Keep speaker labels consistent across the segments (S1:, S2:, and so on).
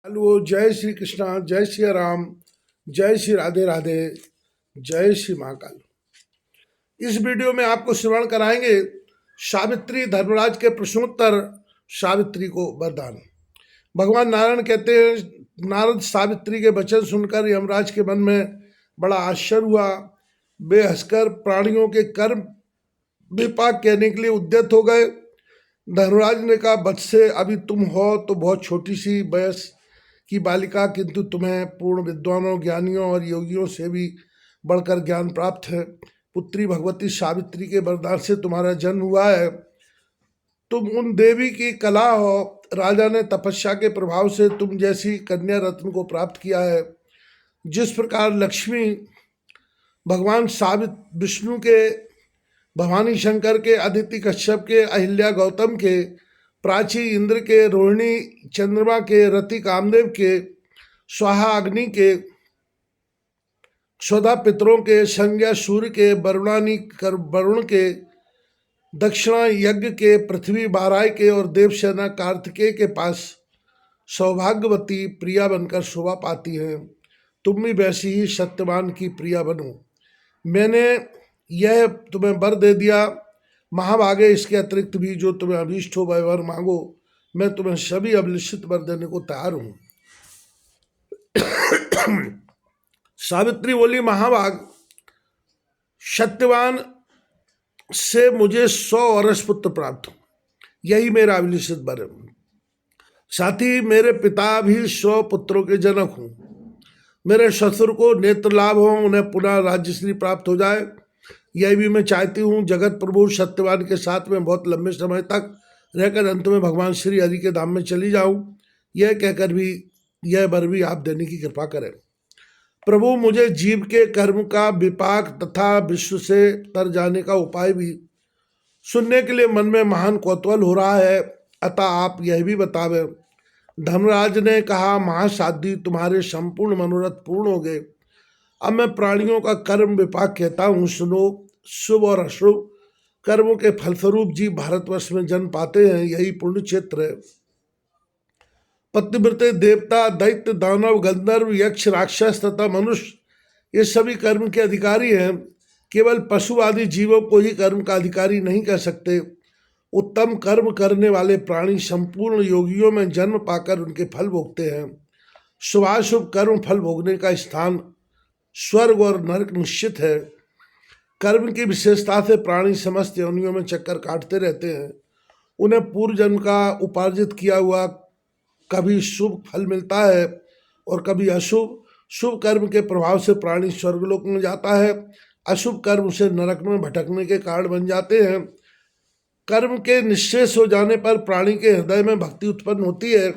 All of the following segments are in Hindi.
S1: हेलो, जय श्री कृष्णा, जय श्री राम, जय श्री राधे राधे, जय श्री महाकाल। इस वीडियो में आपको श्रवण कराएंगे सावित्री धर्मराज के प्रश्नोत्तर। सावित्री को वरदान। भगवान नारायण कहते हैं, नारद सावित्री के वचन सुनकर यमराज के मन में बड़ा आश्चर्य हुआ। वे हंसकर प्राणियों के कर्म विपाक कहने के लिए उद्यत हो गए। धर्मराज ने कहा, बत्से, अभी तुम हो तो बहुत छोटी सी वयस की बालिका, किंतु तुम्हें पूर्ण विद्वानों, ज्ञानियों और योगियों से भी बढ़कर ज्ञान प्राप्त है। पुत्री भगवती सावित्री के वरदान से तुम्हारा जन्म हुआ है। तुम उन देवी की कला हो। राजा ने तपस्या के प्रभाव से तुम जैसी कन्या रत्न को प्राप्त किया है। जिस प्रकार लक्ष्मी भगवान विष्णु के, भवानी शंकर के, अदिति कश्यप के, अहिल्या गौतम के, प्राची इंद्र के, रोहिणी चंद्रमा के, रति कामदेव के, स्वाहा अग्नि के, स्वधा पितरों के, संज्ञा सूर्य के, वरुणानी वरुण के, दक्षिणा यज्ञ के, पृथ्वी बाराय के और देवसेना कार्तिकेय के पास सौभाग्यवती प्रिया बनकर शोभा पाती हैं। तुम भी वैसी ही सत्यवान की प्रिया बनो। मैंने यह तुम्हें वर दे दिया। महाभागे, इसके अतिरिक्त भी जो तुम्हें अभीष्ट हो वह वर मांगो। मैं तुम्हें सभी अभिलषित वर देने को तैयार हूं। सावित्री बोली, महाभाग, सत्यवान से मुझे 100 वर्ष पुत्र प्राप्त हो, यही मेरा अभिलषित वर है। साथ ही मेरे पिता भी 100 पुत्रों के जनक हूं। मेरे ससुर को नेत्र लाभ हो, उन्हें पुनः राज्यश्री प्राप्त हो जाए, यह भी मैं चाहती हूँ। जगत प्रभु सत्यवान के साथ में बहुत लंबे समय तक रहकर अंत में भगवान श्री हरि के धाम में चली जाऊं। यह कहकर भी यह वर भी आप देने की कृपा करें। प्रभु, मुझे जीव के कर्म का विपाक तथा विश्व से तर जाने का उपाय भी सुनने के लिए मन में महान कौतूहल हो रहा है, अतः आप यह भी बतावें। धर्मराज ने कहा, महासाध्वी, तुम्हारे संपूर्ण मनोरथ पूर्ण हो गए। अब मैं प्राणियों का कर्म विपाक कहता हूँ, सुनो। शुभ और अशुभ कर्मों के फलस्वरूप जीव भारतवर्ष में जन्म पाते हैं, यही पुण्य क्षेत्र है। पतिव्रते देवता, दैत्य, दानव, गंधर्व, यक्ष, राक्षस तथा मनुष्य ये सभी कर्म के अधिकारी हैं। केवल पशु आदि जीवों को ही कर्म का अधिकारी नहीं कह सकते। उत्तम कर्म करने वाले प्राणी संपूर्ण योगियों में जन्म पाकर उनके फल भोगते हैं। शुभाशुभ कर्म फल भोगने का स्थान स्वर्ग और नरक निश्चित है। कर्म की विशेषता से प्राणी समस्त योनियों में चक्कर काटते रहते हैं। उन्हें पूर्व जन्म का उपार्जित किया हुआ कभी शुभ फल मिलता है और कभी अशुभ। शुभ कर्म के प्रभाव से प्राणी स्वर्गलोक में जाता है, अशुभ कर्म उसे नरक में भटकने के कारण बन जाते हैं। कर्म के निश्चेष हो जाने पर प्राणी के हृदय में भक्ति उत्पन्न होती है।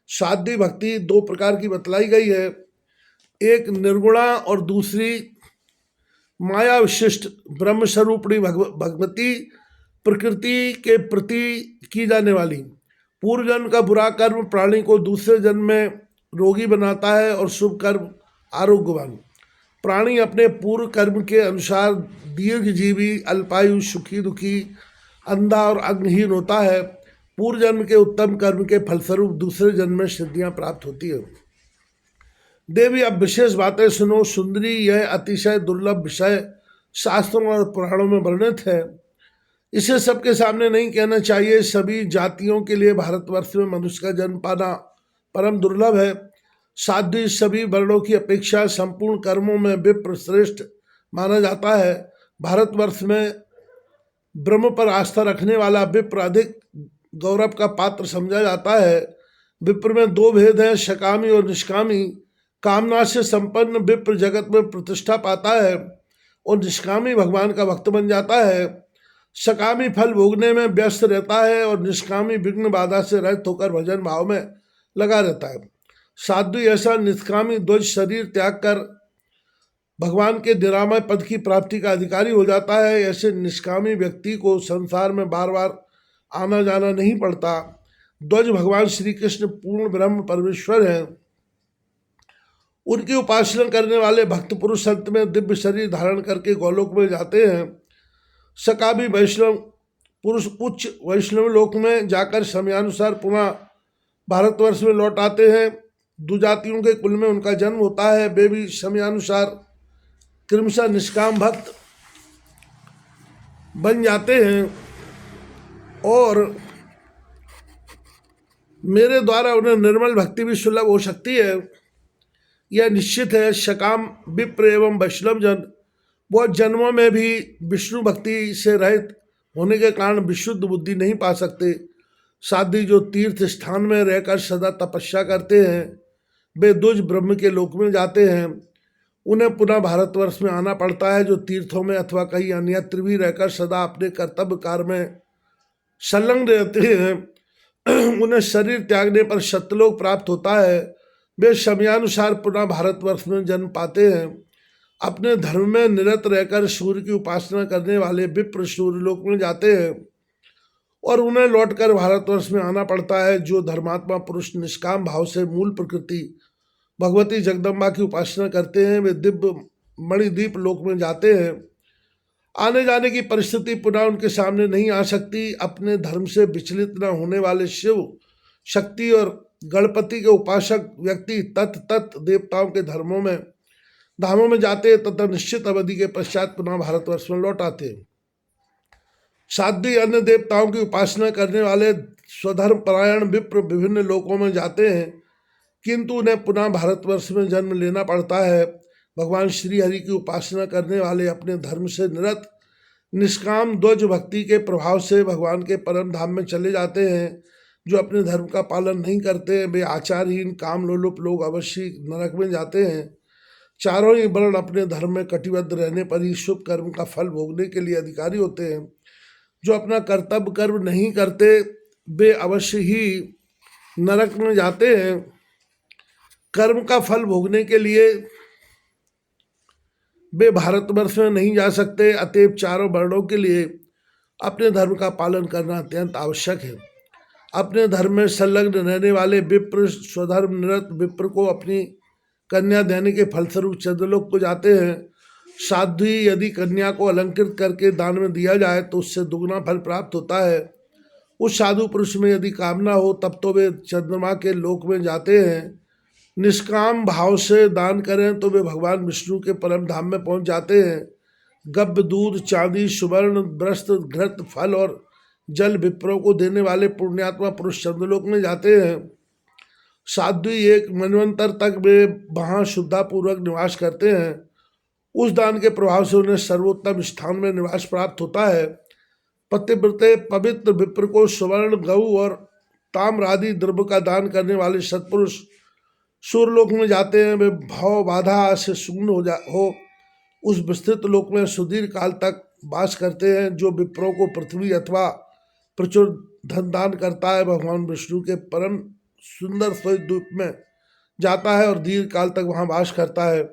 S1: साध्वी भक्ति 2 प्रकार की बतलाई गई है, एक निर्गुणा और दूसरी माया विशिष्ट ब्रह्मस्वरूपिणी भगवती प्रकृति के प्रति की जाने वाली। पूर्व जन्म का बुरा कर्म प्राणी को दूसरे जन्म में रोगी बनाता है और शुभ कर्म आरोग्यवान। प्राणी अपने पूर्व कर्म के अनुसार दीर्घजीवी, अल्पायु, सुखी दुखी, अंधा और अंगहीन होता है। पूर्व जन्म के उत्तम कर्म के फलस्वरूप दूसरे जन्म में सिद्धियां प्राप्त होती है। देवी, अब विशेष बातें सुनो। सुंदरी, यह अतिशय दुर्लभ विषय शास्त्रों और पुराणों में वर्णित है, इसे सबके सामने नहीं कहना चाहिए। सभी जातियों के लिए भारतवर्ष में मनुष्य का जन्म पाना परम दुर्लभ है। साध्वी सभी वर्णों की अपेक्षा संपूर्ण कर्मों में विप्र श्रेष्ठ माना जाता है। भारतवर्ष में ब्रह्म पर आस्था रखने वाला विप्र अधिक गौरव का पात्र समझा जाता है। विप्र में 2 भेद हैं, सकामी और निष्कामी। कामना से संपन्न विप्र जगत में प्रतिष्ठा पाता है और निष्कामी भगवान का भक्त बन जाता है। सकामी फल भोगने में व्यस्त रहता है और निष्कामी विघ्न बाधा से रहित होकर भजन भाव में लगा रहता है। साध्वी ऐसा निष्कामी ध्वज शरीर त्याग कर भगवान के निरामय पद की प्राप्ति का अधिकारी हो जाता है। ऐसे निष्कामी व्यक्ति को संसार में बार बार आना जाना नहीं पड़ता। ध्वज भगवान श्री कृष्ण पूर्ण ब्रह्म परमेश्वर हैं। उनकी उपासना करने वाले भक्त पुरुष अंत में दिव्य शरीर धारण करके गोलोक में जाते हैं। सकामी वैष्णव पुरुष उच्च वैष्णव लोक में जाकर समयानुसार पुनः भारतवर्ष में लौट आते हैं। दुजातियों के कुल में उनका जन्म होता है। वे भी समयानुसार क्रमशः निष्काम भक्त बन जाते हैं और मेरे द्वारा उन्हें निर्मल भक्ति भी सुलभ हो सकती है, यह निश्चित है। सकाम विप्र एवं वैष्णव जन बहुत जन्मों में भी विष्णु भक्ति से रहित होने के कारण विशुद्ध बुद्धि नहीं पा सकते। साध्वी जो तीर्थ स्थान में रहकर सदा तपस्या करते हैं वे द्विज ब्रह्म के लोक में जाते हैं। उन्हें पुनः भारतवर्ष में आना पड़ता है, जो तीर्थों में अथवा कहीं अन्यत्र भी रहकर सदा अपने कर्तव्य कार्य में संलग्न रहते हैं। उन्हें शरीर त्यागने पर सत्यलोक प्राप्त होता है। वे समयानुसार पुनः भारतवर्ष में जन्म पाते हैं। अपने धर्म में निरत रहकर सूर्य की उपासना करने वाले विप्र सूर्यलोक में जाते हैं और उन्हें लौटकर भारतवर्ष में आना पड़ता है। जो धर्मात्मा पुरुष निष्काम भाव से मूल प्रकृति भगवती जगदम्बा की उपासना करते हैं वे दिव्य मणिद्वीप लोक में जाते हैं। आने जाने की परिस्थिति पुनः उनके सामने नहीं आ सकती। अपने धर्म से विचलित न होने वाले शिव शक्ति और गणपति के उपासक व्यक्ति तत् देवताओं के धामों में जाते हैं तथा निश्चित अवधि के पश्चात पुनः भारतवर्ष में लौट आते हैं। साध्वी अन्य देवताओं की उपासना करने वाले स्वधर्म परायण विप्र विभिन्न लोकों में जाते हैं, किंतु उन्हें पुनः भारतवर्ष में जन्म लेना पड़ता है। भगवान श्री हरि की उपासना करने वाले अपने धर्म से निरत निष्काम द्वज भक्ति के प्रभाव से भगवान के परम धाम में चले जाते हैं। जो अपने धर्म का पालन नहीं करते वे आचारहीन काम लोलुप लोग अवश्य नरक में जाते हैं। चारों ही वर्ण अपने धर्म में कटिबद्ध रहने पर ही शुभ कर्म का फल भोगने के लिए अधिकारी होते हैं। जो अपना कर्तव्य कर्म नहीं करते वे अवश्य ही नरक में जाते हैं। कर्म का फल भोगने के लिए वे भारतवर्ष में नहीं जा सकते। अतएव चारों वर्णों के लिए अपने धर्म का पालन करना अत्यंत आवश्यक है। अपने धर्म में संलग्न रहने वाले विप्र स्वधर्म निरत विप्र को अपनी कन्या देने के फलस्वरूप चंद्रलोक को जाते हैं। साध्वी यदि कन्या को अलंकृत करके दान में दिया जाए तो उससे दुगना फल प्राप्त होता है। उस साधु पुरुष में यदि कामना हो तब तो वे चंद्रमा के लोक में जाते हैं। निष्काम भाव से दान करें तो वे भगवान विष्णु के परम धाम में पहुंच जाते हैं। गब्य दूध चांदी सुवर्ण वस्त्र घृत फल और जल विप्रों को देने वाले पुण्यात्मा पुरुष चंद्रलोक में जाते हैं। साध्वी एक मनवंतर तक वे वहाँ शुद्धापूर्वक निवास करते हैं। उस दान के प्रभाव से उन्हें सर्वोत्तम स्थान में निवास प्राप्त होता है। पतिव्रते पवित्र विप्र को स्वर्ण गऊ और ताम्र आदि द्रव्य का दान करने वाले सत्पुरुष सूर्यलोक में जाते हैं। वे भाव बाधा से शून्य हो उस विस्तृत लोक में सुदीर्घ काल तक वास करते हैं। जो विप्रों को पृथ्वी अथवा प्रचुर धन दान करता है भगवान विष्णु के परम सुंदर श्वेत द्वीप में जाता है और दीर्घ काल तक वहाँ वास करता है।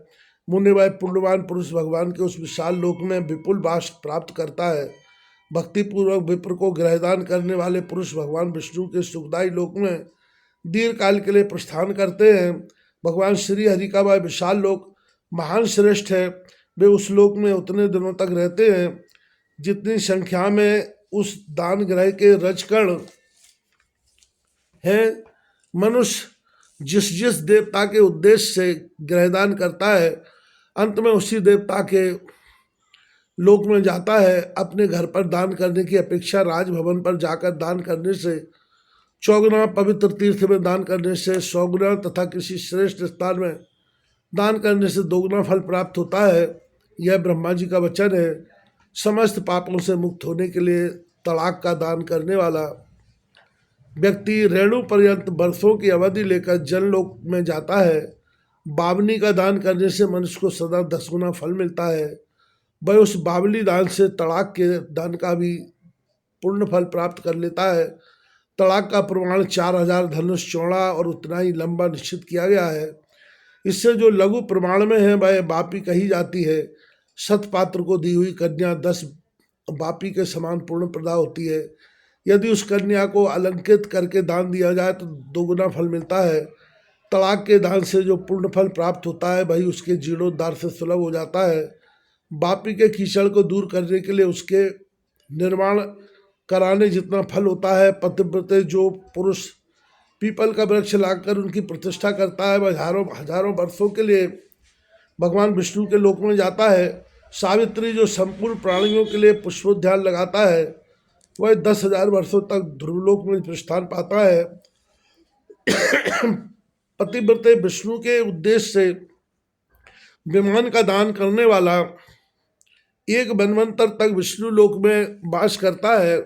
S1: मुनिवय पुण्यवान पुरुष भगवान के उस विशाल लोक में विपुल वास प्राप्त करता है। भक्तिपूर्वक विप्र को ग्रहदान करने वाले पुरुष भगवान विष्णु के सुखदायी लोक में दीर्घ काल के लिए प्रस्थान करते हैं। भगवान श्री हरि का वह विशाल लोक महान श्रेष्ठ है। वे उस लोक में उतने दिनों तक रहते हैं जितनी संख्या में उस दान ग्रह के रजकण हैं। मनुष्य जिस जिस देवता के उद्देश्य से ग्रहदान करता है अंत में उसी देवता के लोक में जाता है। अपने घर पर दान करने की अपेक्षा राजभवन पर जाकर दान करने से चौगुना, पवित्र तीर्थ में दान करने से 100 गुना तथा किसी श्रेष्ठ स्थान में दान करने से 2 गुना फल प्राप्त होता है। यह ब्रह्मा जी का वचन है। समस्त पापों से मुक्त होने के लिए तड़ाक का दान करने वाला व्यक्ति रेणु पर्यंत वर्षों की अवधि लेकर जनलोक में जाता है। बावनी का दान करने से मनुष्य को सदा 10 गुना फल मिलता है। वह उस बावली दान से तड़ाक के दान का भी पूर्ण फल प्राप्त कर लेता है। तड़ाक का प्रमाण 4000 धनुष चौड़ा और उतना ही लंबा निश्चित किया गया है। इससे जो लघु प्रमाण में है वह बापी कही जाती है। सतपात्र को दी हुई कन्या 10 बापी के समान पूर्ण प्रदा होती है। यदि उस कन्या को अलंकृत करके दान दिया जाए तो 2 गुना फल मिलता है। तड़ाक के दान से जो पूर्ण फल प्राप्त होता है वही उसके जीर्णोद्धार से सुलभ हो जाता है। बापी के कीचड़ को दूर करने के लिए उसके निर्माण कराने जितना फल होता है, पतिव्रते जो पुरुष पीपल का वृक्ष लाकर उनकी प्रतिष्ठा करता है, वह हजारों हजारों वर्षों के लिए भगवान विष्णु के लोक में जाता है। सावित्री जो संपूर्ण प्राणियों के लिए पुष्पोद्यान लगाता है, वह 10,000 वर्षों तक ध्रुवलोक में प्रस्थान पाता है। पतिव्रते विष्णु के उद्देश्य से विमान का दान करने वाला एक मनवंतर तक विष्णु लोक में वास करता है।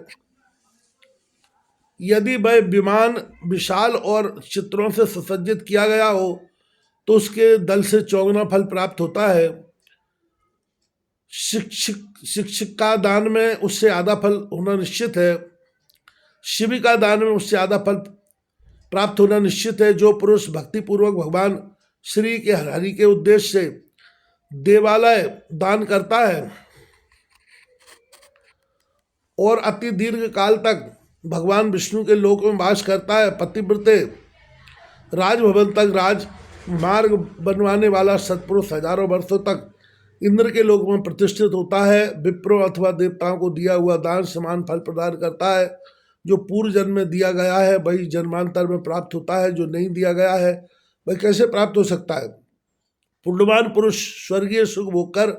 S1: यदि वह विमान विशाल और चित्रों से सुसज्जित किया गया हो तो उसके दल से चौगुना फल प्राप्त होता है। शिक्षक का दान में उससे आधा फल होना निश्चित है। शिविका दान में उससे आधा फल प्राप्त होना निश्चित है। जो पुरुष भक्तिपूर्वक भगवान श्री के हरि के उद्देश्य से देवालय दान करता है और अति दीर्घ काल तक भगवान विष्णु के लोक में वास करता है, पतिव्रते राजभवन तक राजमार्ग बनवाने वाला सत्पुरुष हजारों वर्षों तक इंद्र के लोक में प्रतिष्ठित होता है। विप्रो अथवा देवताओं को दिया हुआ दान समान फल प्रदान करता है। जो पूर्व जन्म में दिया गया है वही जन्मांतर में प्राप्त होता है, जो नहीं दिया गया है वह कैसे प्राप्त हो सकता है। पुण्यवान पुरुष स्वर्गीय सुख भोगकर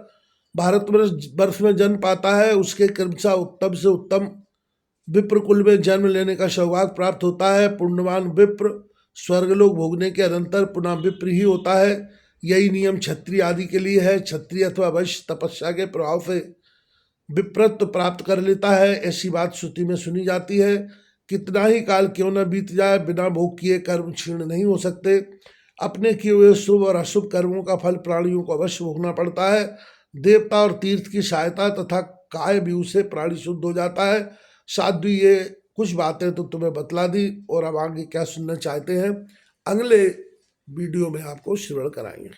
S1: भारत वर्ष में जन्म पाता है, उसके क्रमशः उत्तम से उत्तम विप्र कुल में जन्म लेने का सौभाग्य प्राप्त होता है। पुण्यवान विप्र स्वर्गलोक भोगने के अनंतर पुनः विप्र ही होता है। यही नियम क्षत्रिय आदि के लिए है। क्षत्रिय अथवा वैश्य तपस्या के प्रभाव से विप्रत्व प्राप्त कर लेता है, ऐसी बात श्रुति में सुनी जाती है। कितना ही काल क्यों न बीत जाए, बिना भोग किए कर्म क्षीण नहीं हो सकते। अपने किए हुए शुभ और अशुभ कर्मों का फल प्राणियों को अवश्य भोगना पड़ता है। देवता और तीर्थ की सहायता तथा काय व्यू से प्राणी शुद्ध हो जाता है। साध्वी, ये कुछ बातें तो तुम्हें बतला दी, और अब आगे क्या सुनना चाहते हैं अगले वीडियो में आपको श्रवण कराएंगे।